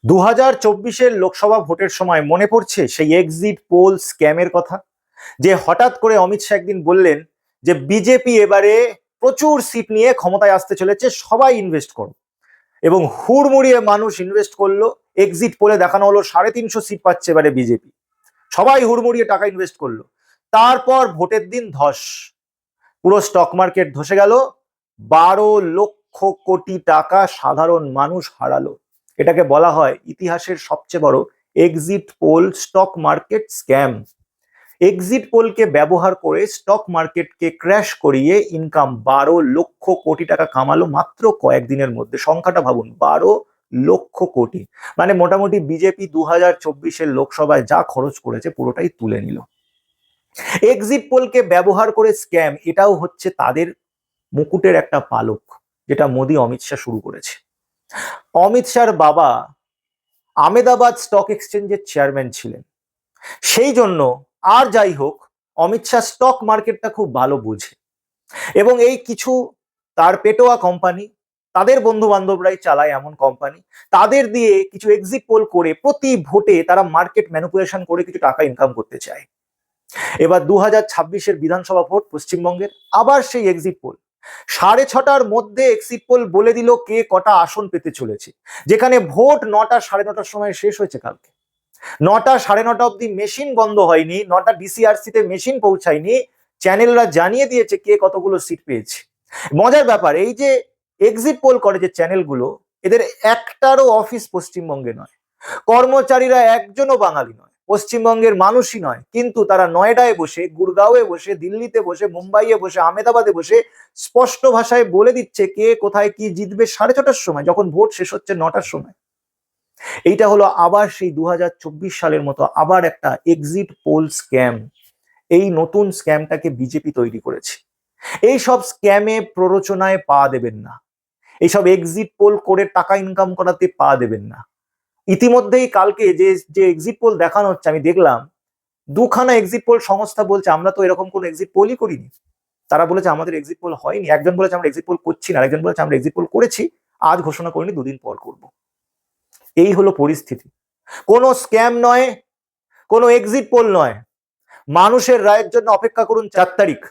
2024-এর লোকসভা ভোটের সময় মনে পড়ছে সেই এক্সিট পোল স্ক্যামের কথা, যে হঠাৎ করে অমিত শাহ একদিন বললেন যে বিজেপি এবারে প্রচুর সিট নিয়ে ক্ষমতায় আসতে চলেছে, সবাই ইনভেস্ট করো। এবং হুড়মুড়িয়ে মানুষ ইনভেস্ট করলো। এক্সিট পোলে দেখানো হলো 350 সিট পাচ্ছে এবারে বিজেপি। সবাই হুড়মুড়িয়ে টাকা ইনভেস্ট করলো। তারপর ভোটের দিন ধস, পুরো স্টক মার্কেট ধসে গেল। 12 লক্ষ কোটি টাকা সাধারণ মানুষ হারালো। এটাকে বলা হয় ইতিহাসের সবচেয়ে বড় exit poll stock market scam. Exit পোলকে ব্যবহার করে স্টক মার্কেটকে ক্র্যাশ করিয়ে ইনকাম 12 লক্ষ কোটি টাকা কামালো মাত্র কয়েকদিনের মধ্যে। সংখ্যাটা ভাবুন, 12 লক্ষ কোটি। মানে মোটামুটি বিজেপি 2024-এর লোকসভায় যা খরচ করেছে পুরোটাই তুলে নিল। এক্সিট পোলকে ব্যবহার করে স্ক্যাম, এটাও হচ্ছে তাদের মুকুটের একটা পালক, যেটা মোদি অমিত শাহ শুরু করেছে। অমিত শাহর বাবা আহমেদাবাদ স্টক এক্সচেঞ্জের চেয়ারম্যান ছিলেন, সেই জন্য আর যাই হোক অমিত শাহ স্টক মার্কেটটা খুব ভালো বুঝে। এবং এই কিছু তার পেটোয়া কোম্পানি, তাদের বন্ধু বান্ধবরাই চালায় এমন কোম্পানি, তাদের দিয়ে কিছু এক্সিট পোল করে প্রতি ভোটে তারা মার্কেট ম্যানিপুলেশন করে কিছু টাকা ইনকাম করতে চায়। এবার 2026-এর বিধানসভা ভোট পশ্চিমবঙ্গের, আবার সেই এক্সিট পোল 6:30টার মধ্যে এক্সিট পোল বলে দিল কে কটা আসন পেতে চলেছে, যেখানে ভোট 9টা 9:30টার সময় শেষ হয়েছে। কালকে 9টা 9:30 অব্দি মেশিন বন্ধ হয়নি, 9টা ডিসিআরসি তে মেশিন পৌঁছায়নি, চ্যানেলরা জানিয়ে দিয়েছে কে কতগুলো সিট পেয়েছে। মজার ব্যাপার, এই যে এক্সিট পোল করে যে চ্যানেলগুলো, এদের একটারও অফিস পশ্চিমবঙ্গে নয়, কর্মচারীরা একজনও বাঙালি নয়, পশ্চিমবঙ্গের মানুষই নয়, কিন্তু তারা নয়ডায় বসে, গুড়গাঁওয়ে বসে, দিল্লিতে বসে, মুম্বাইয়ে বসে, আহমেদাবাদে বসে স্পষ্ট ভাষায় বলে দিচ্ছে কে কোথায় কি জিতবে 6:30টার সময়, যখন ভোট শেষ হচ্ছে 9টার সময়। এইটা হলো আবার সেই 2024 সালের মতো আবার একটা এক্সিট পোল স্ক্যাম। এই নতুন স্ক্যামটাকে বিজেপি তৈরি করেছে। এই সব স্ক্যামে প্ররোচনায় পা দেবেন না, এইসব এক্সিট পোল করে টাকা ইনকাম করাতে পা দেবেন না। ইতিমধ্যেই কালকে যে এক্সিট পোল দেখানো হচ্ছে, আমি দেখলাম 2খানা এক্সিট পোল সংস্থা বলছে আমরা তো এরকম কোন এক্সিট পোলই করিনি। তারা বলেছে আমাদের এক্সিট পোল হয়নি। একজন বলেছে আমরা এক্সিট পোল করছি না, আরেকজন বলেছে আমরা এক্সিট পোল করেছি, আজ ঘোষণা করিনি, 2 দিন পর করব। এই হলো পরিস্থিতি। কোনো স্ক্যাম নয়, কোনো এক্সিট পোল নয়। মানুষের রায়ের জন্য অপেক্ষা করুন 4 তারিখ।